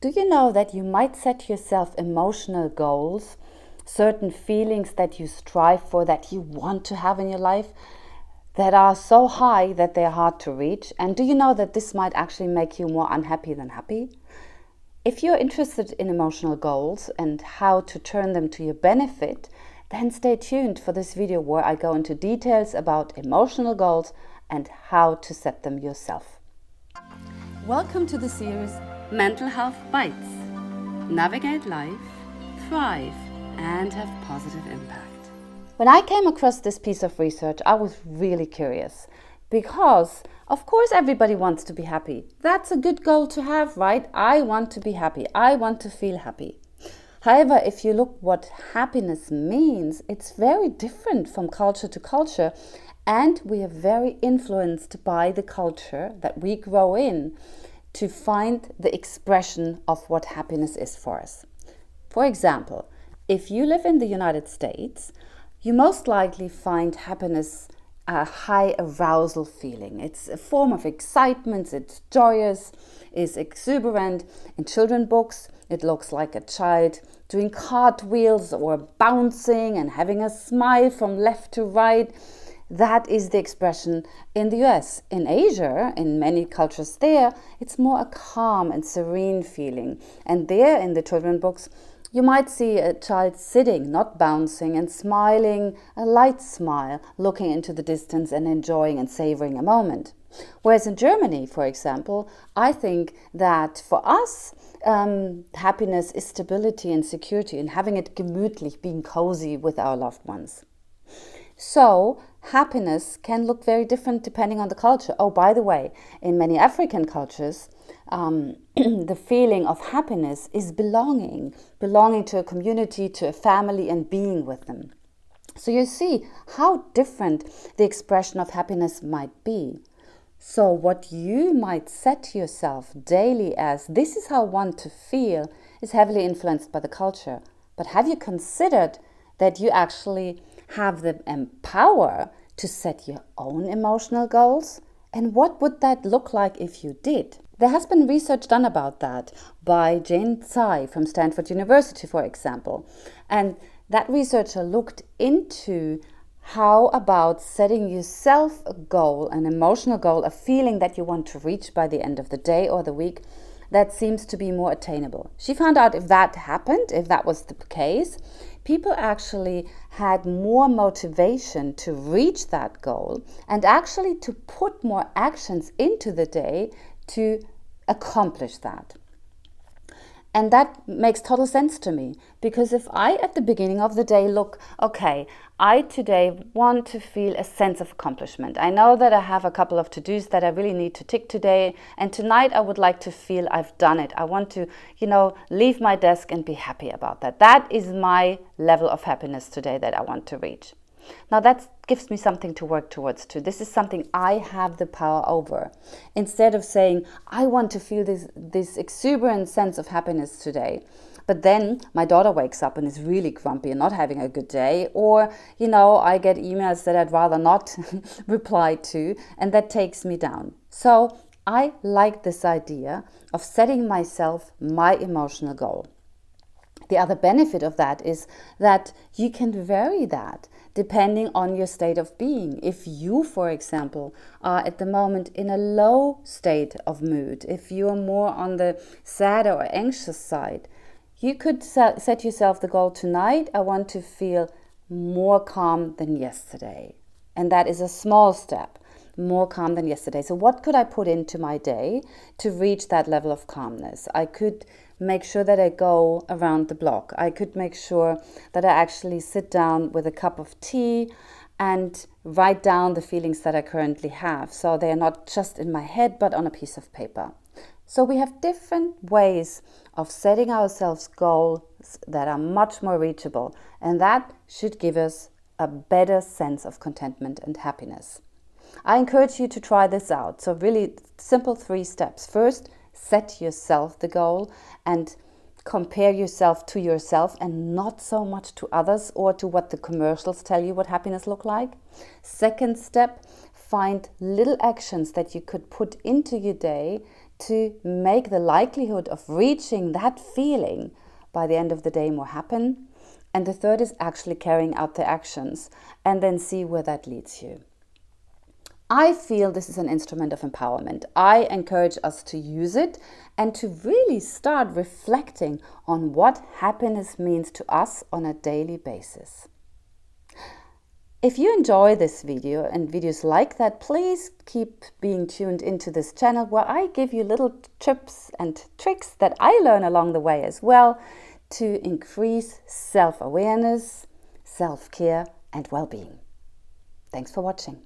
Do you know that you might set yourself emotional goals, certain feelings that you strive for, that you want to have in your life, that are so high that they're hard to reach? And do you know that this might actually make you more unhappy than happy? If you're interested in emotional goals and how to turn them to your benefit, then stay tuned for this video where I go into details about emotional goals and how to set them yourself. Welcome to the series Mental Health Bites. Navigate life, thrive, and have positive impact. When I came across this piece of research, I was really curious because, of course, everybody wants to be happy. That's a good goal to have, right? I want to be happy. I want to feel happy. However, if you look what happiness means, it's very different from culture to culture, and we are very influenced by the culture that we grow in to find the expression of what happiness is for us. For example, if you live in the United States, you most likely find happiness a high arousal feeling. It's a form of excitement, it's joyous, it's exuberant. In children's books, it looks like a child doing cartwheels or bouncing and having a smile from left to right. That is the expression in the US. In Asia, in many cultures there, it's more a calm and serene feeling. And there in the children's books, you might see a child sitting, not bouncing, and smiling, a light smile, looking into the distance and enjoying and savoring a moment. Whereas in Germany, for example, I think that for us, happiness is stability and security and having it gemütlich, being cozy with our loved ones. So, happiness can look very different depending on the culture. Oh, by the way, in many African cultures, the feeling of happiness is belonging to a community, to a family, and being with them. So you see how different the expression of happiness might be. So what you might set yourself daily as this is how I want to feel is heavily influenced by the culture. But have you considered that you actually have the power to set your own emotional goals? And what would that look like if you did? There has been research done about that by Jeanne Tsai from Stanford University, for example. And that researcher looked into how about setting yourself a goal, an emotional goal, a feeling that you want to reach by the end of the day or the week that seems to be more attainable. She found out if that happened, if that was the case, people actually had more motivation to reach that goal and actually to put more actions into the day to accomplish that. And that makes total sense to me, because if I at the beginning of the day look, okay, I today want to feel a sense of accomplishment. I know that I have a couple of to-dos that I really need to tick today, and tonight I would like to feel I've done it. I want to, leave my desk and be happy about that. That is my level of happiness today that I want to reach. Now that gives me something to work towards too. This is something I have the power over. Instead of saying, I want to feel this exuberant sense of happiness today, but then my daughter wakes up and is really grumpy and not having a good day, or, I get emails that I'd rather not reply to, and that takes me down. So I like this idea of setting myself my emotional goal. The other benefit of that is that you can vary that depending on your state of being. If you, for example, are at the moment in a low state of mood, if you are more on the sad or anxious side, you could set yourself the goal tonight, I want to feel more calm than yesterday. And that is a small step, more calm than yesterday. So what could I put into my day to reach that level of calmness? I could make sure that I go around the block. I could make sure that I actually sit down with a cup of tea and write down the feelings that I currently have. So they are not just in my head, but on a piece of paper. So we have different ways of setting ourselves goals that are much more reachable. And that should give us a better sense of contentment and happiness. I encourage you to try this out. So really simple 3 steps. First, set yourself the goal and compare yourself to yourself and not so much to others or to what the commercials tell you what happiness look like. Second step, find little actions that you could put into your day to make the likelihood of reaching that feeling by the end of the day more happen. And the third is actually carrying out the actions and then see where that leads you. I feel this is an instrument of empowerment. I encourage us to use it and to really start reflecting on what happiness means to us on a daily basis. If you enjoy this video and videos like that, please keep being tuned into this channel where I give you little tips and tricks that I learn along the way as well to increase self-awareness, self-care and well-being. Thanks for watching.